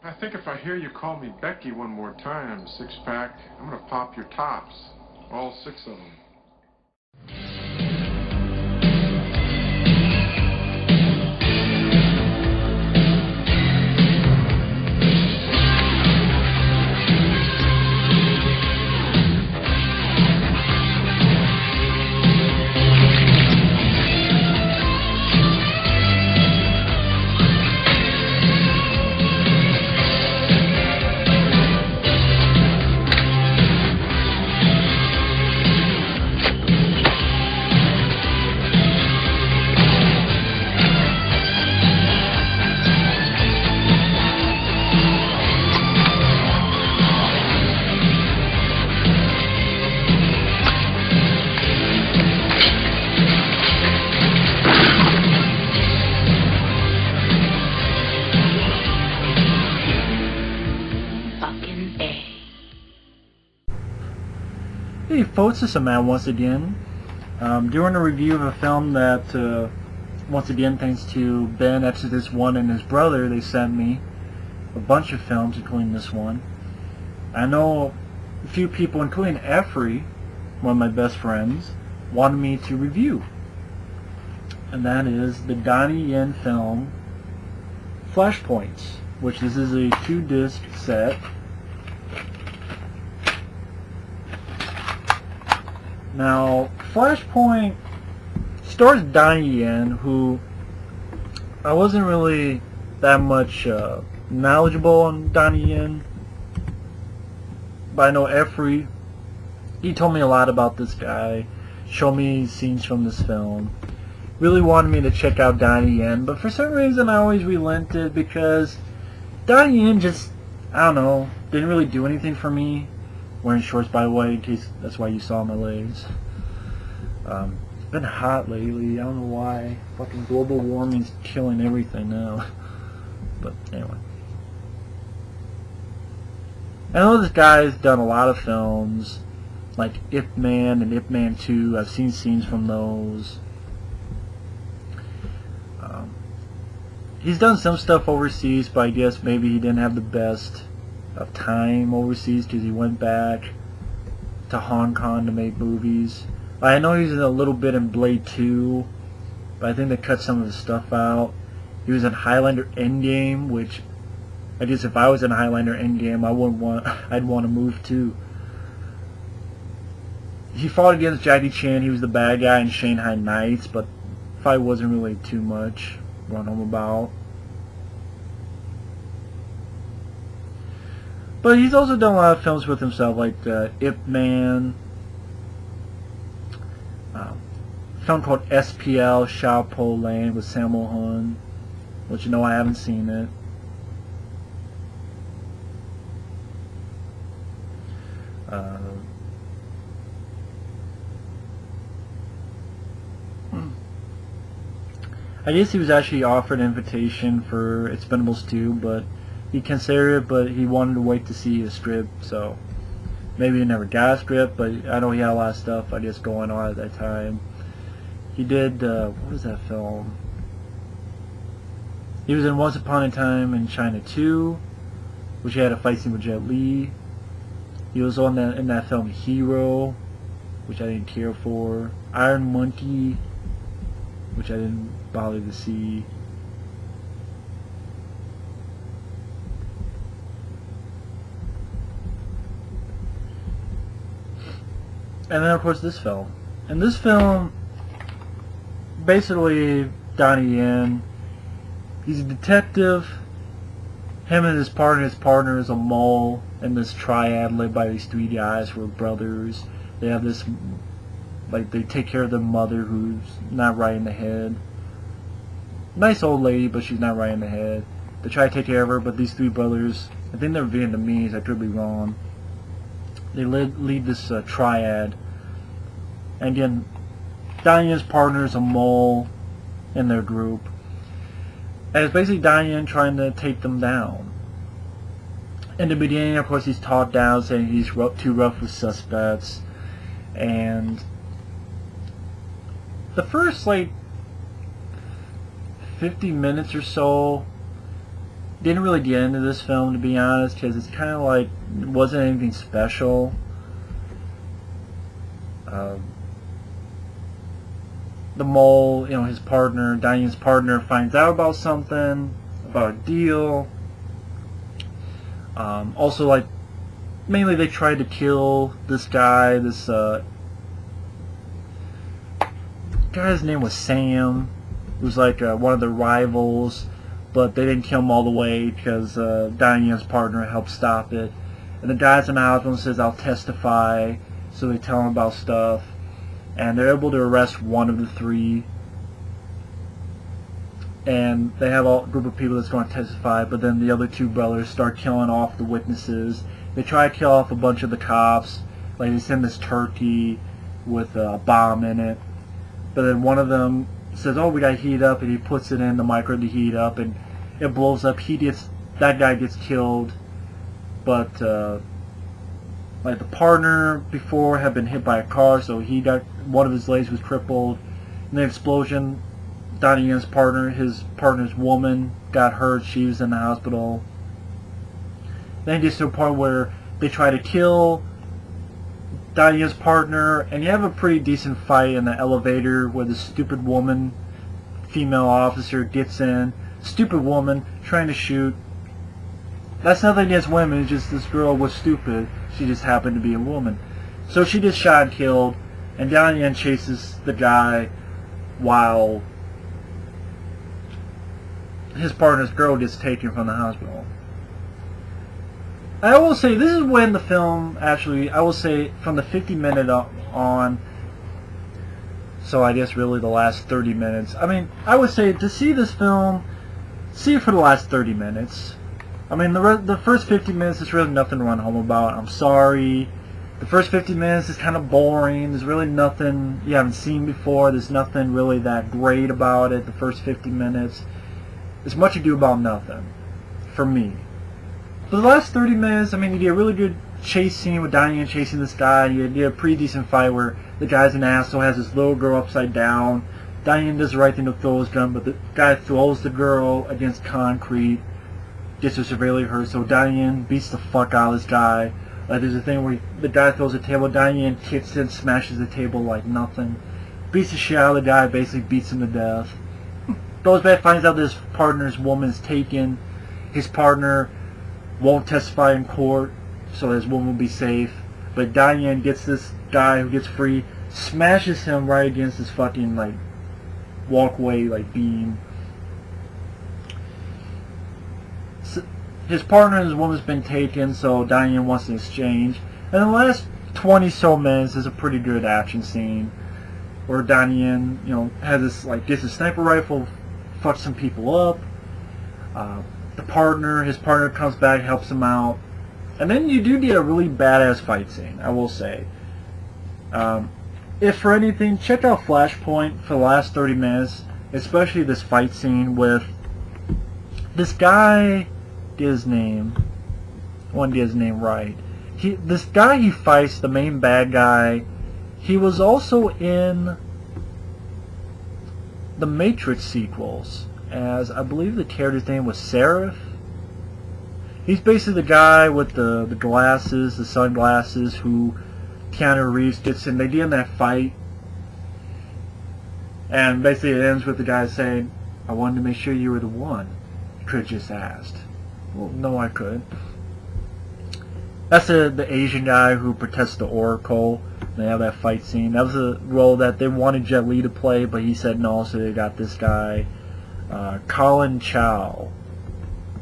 I think if I hear you call me Becky one more time, six-pack, I'm gonna pop your tops. All six of them. Hey folks, this is Matt once again. Doing a review of a film that, once again, thanks to Ben, Exodus 1, and his brother, they sent me a bunch of films, including this one. I know a few people, including Effrey, one of my best friends, wanted me to review. And that is the Donnie Yen film, Flashpoints, which this is a 2-disc set. Now, Flashpoint stars Donnie Yen, who I wasn't really that much knowledgeable on Donnie Yen, but I know Effrey, he told me a lot about this guy, showed me scenes from this film, really wanted me to check out Donnie Yen, but for some reason I always relented because Donnie Yen just, I don't know, didn't really do anything for me. Wearing shorts, by the way, in case that's why you saw my legs. It's been hot lately. I don't know why. Fucking global warming's killing everything now. But anyway, I know this guy's done a lot of films, like Ip Man and Ip Man 2. I've seen scenes from those. He's done some stuff overseas, but I guess maybe he didn't have the best of time overseas because he went back to Hong Kong to make movies. I know he's in a little bit in Blade 2, but I think they cut some of his stuff out. He was in Highlander Endgame, which I guess if I was in Highlander Endgame, I'd want to move too. He fought against Jackie Chan. He was the bad guy in Shanghai Nights, but fight wasn't really too much run home about. But he's also done a lot of films with himself, like Ip Man, a film called SPL, Sha Po Lang with Sammo Hung, which you know I haven't seen it. I guess he was actually offered an invitation for Expendables 2, but he considered it, but he wanted to wait to see the script, so maybe he never got a script, but I know he had a lot of stuff, I guess, going on at that time. He did, what was that film? He was in Once Upon a Time in China 2, which he had a fight scene with Jet Li. He was in that film Hero, which I didn't care for. Iron Monkey, which I didn't bother to see. And then of course this film. And this film, basically Donnie Yen, he's a detective. Him and his partner is a mole in this triad led by these three guys who are brothers. They have this, like, they take care of their mother who's not right in the head. Nice old lady, but she's not right in the head. They try to take care of her, but these three brothers, I think they're Vietnamese, I could be wrong. They lead this triad. And again, Donnie Yen's partner is a mole in their group. And it's basically Donnie Yen trying to take them down. In the beginning, of course, he's talked down, saying he's too rough with suspects. And the first, like, 50 minutes or so, didn't really get into this film, to be honest, because it's kind of like, it wasn't anything special. The mole, you know, his partner, Donnie Yen's partner, finds out about something, about a deal. Also, like, mainly they tried to kill this guy, this guy's name was Sam, who was like one of their rivals, but they didn't kill him all the way because Donnie Yen's partner helped stop it. And the guy's in the hospital and says, "I'll testify," so they tell him about stuff. And they're able to arrest one of the three. And they have a group of people that's going to testify, but then the other two brothers start killing off the witnesses. They try to kill off a bunch of the cops. Like, they send this turkey with a bomb in it. But then one of them says, "Oh, we got to heat it up," and he puts it in the micro to heat up, and it blows up. That guy gets killed, but like, the partner before had been hit by a car, so one of his legs was crippled. In the explosion, Donnie Yen's partner, his partner's woman, got hurt. She was in the hospital. Then it gets to a point where they try to kill Donnie Yen's partner, and you have a pretty decent fight in the elevator where the stupid woman, female officer, gets in. Stupid woman trying to shoot. That's nothing against women, it's just this girl was stupid. She just happened to be a woman. So she gets shot and killed, and Donnie Yen chases the guy while his partner's girl gets taken from the hospital. I will say, this is when the film actually, I will say, from the 50-minute on, so I guess really the last 30 minutes. I mean, I would say to see this film, see it for the last 30 minutes. I mean, the first 50 minutes is really nothing to run home about. I'm sorry. The first 50 minutes is kind of boring. There's really nothing you haven't seen before. There's nothing really that great about it, the first 50 minutes. It's much ado about nothing, for me. For the last 30 minutes, I mean, you get a really good chase scene with Donnie Yen chasing this guy. You get a pretty decent fight where the guy's an asshole, has this little girl upside down. Donnie Yen does the right thing to throw his gun, but the guy throws the girl against concrete, gets her severely hurt, so Donnie Yen beats the fuck out of this guy. Like, there's a thing where the guy throws a table, Donnie Yen kicks it, smashes the table like nothing. Beats the shit out of the guy, basically beats him to death. Goes back, finds out this partner's woman is taken. His partner won't testify in court, so his woman will be safe. But Donnie Yen gets this guy who gets free, smashes him right against this fucking, like, walkway, like, beam. So his partner and his woman's been taken, so Donnie Yen wants an exchange. And the last 20 so minutes is a pretty good action scene where Donnie Yen, you know, has this, like, gets a sniper rifle, fucks some people up. His partner comes back, helps him out, and then you do get a really badass fight scene, I will say. If for anything, check out Flashpoint for the last 30 minutes, especially this fight scene with this guy. Get his name. I want to get his name right. This guy he fights, the main bad guy, he was also in the Matrix sequels, as I believe the character's name was Seraph. He's basically the guy with the glasses, the sunglasses, who Keanu Reeves gets in. They get in that fight, and basically it ends with the guy saying, "I wanted to make sure you were the one. You could have just asked." Well, no, I couldn't. That's the Asian guy who protects the Oracle. They have that fight scene. That was a role that they wanted Jet Li to play, but he said no, so they got this guy, Collin Chou.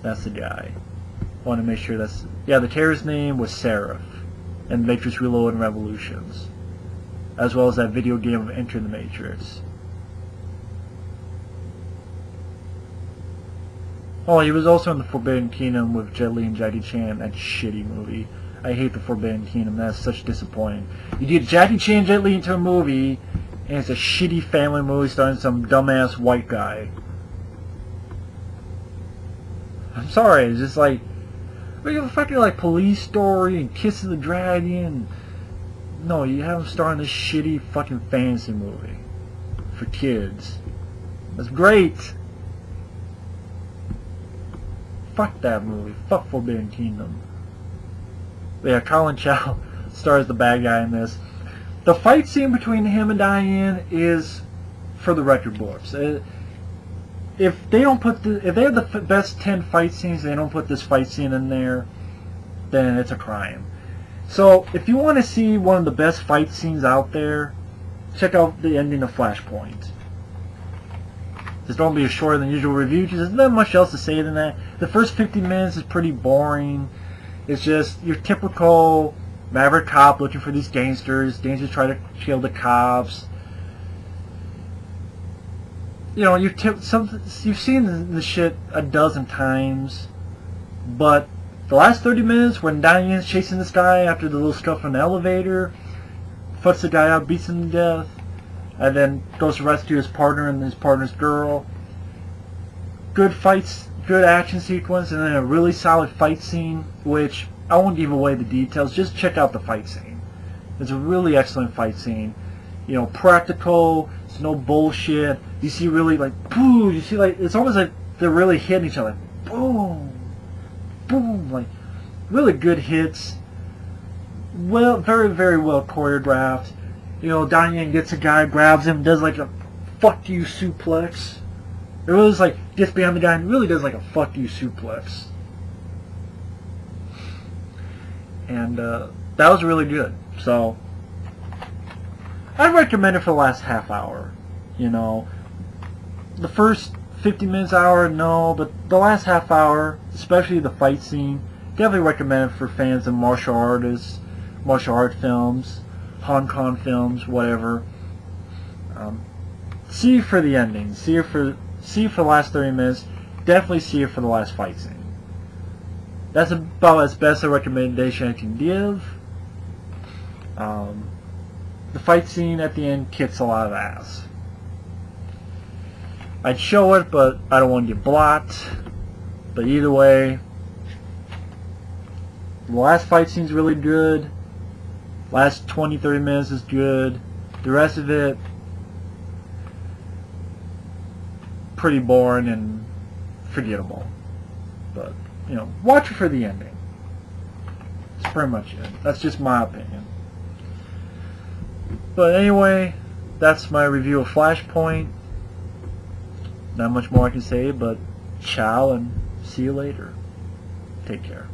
That's the guy. I want to make sure that's... Yeah, the character's name was Seraph in Matrix Reload and Revolutions, as well as that video game of Enter the Matrix. Oh, he was also in the Forbidden Kingdom with Jet Li and Jackie Chan. That shitty movie. I hate the Forbidden Kingdom. That's such disappointing. You get Jackie Chan and Jet Li into a movie, and it's a shitty family movie starring some dumbass white guy. I'm sorry, it's just like... We have a fucking, like, Police Story and Kiss of the Dragon. No, you have him starring this shitty fucking fantasy movie for kids. That's great. Fuck that movie. Fuck Forbidden Kingdom. But yeah, Collin Chou stars the bad guy in this. The fight scene between him and Donnie Yen is for the record books. If they don't put if they have the best 10 fight scenes, they don't put this fight scene in there, then it's a crime. So if you want to see one of the best fight scenes out there, check out the ending of Flashpoint. This don't be a shorter than usual review, because there's not much else to say than that. The first 50 minutes is pretty boring. It's just your typical maverick cop looking for these gangsters. Gangsters try to kill the cops. You know, you've seen this shit a dozen times, but the last 30 minutes when Donnie Yen's chasing this guy after the little stuff in the elevator, fucks the guy out, beats him to death, and then goes to rescue his partner and his partner's girl. Good fights, good action sequence, and then a really solid fight scene, which I won't give away the details. Just check out the fight scene. It's a really excellent fight scene. You know, practical. It's no bullshit. You see really like, boom. You see like it's almost like they're really hitting each other. Boom, boom. Like really good hits. Well, very very well choreographed. You know, Donnie Yen gets a guy, grabs him, does like a fuck you suplex. It really is like gets behind the guy and really does like a fuck you suplex. And that was really good. So I'd recommend it for the last half hour. You know, the first 50 minutes, hour, no, but the last half hour, especially the fight scene, definitely recommend it for fans of martial artists, martial art films, Hong Kong films, whatever. See it for the ending. See it for the last 30 minutes. Definitely see it for the last fight scene. That's about as best a recommendation I can give. The fight scene at the end kicks a lot of ass. I'd show it, but I don't want to get blocked. But either way, the last fight scene's really good. Last 20-30 minutes is good. The rest of it, pretty boring and forgettable. But, you know, watch it for the ending. That's pretty much it. That's just my opinion. But anyway, that's my review of Flashpoint. Not much more I can say, but ciao and see you later. Take care.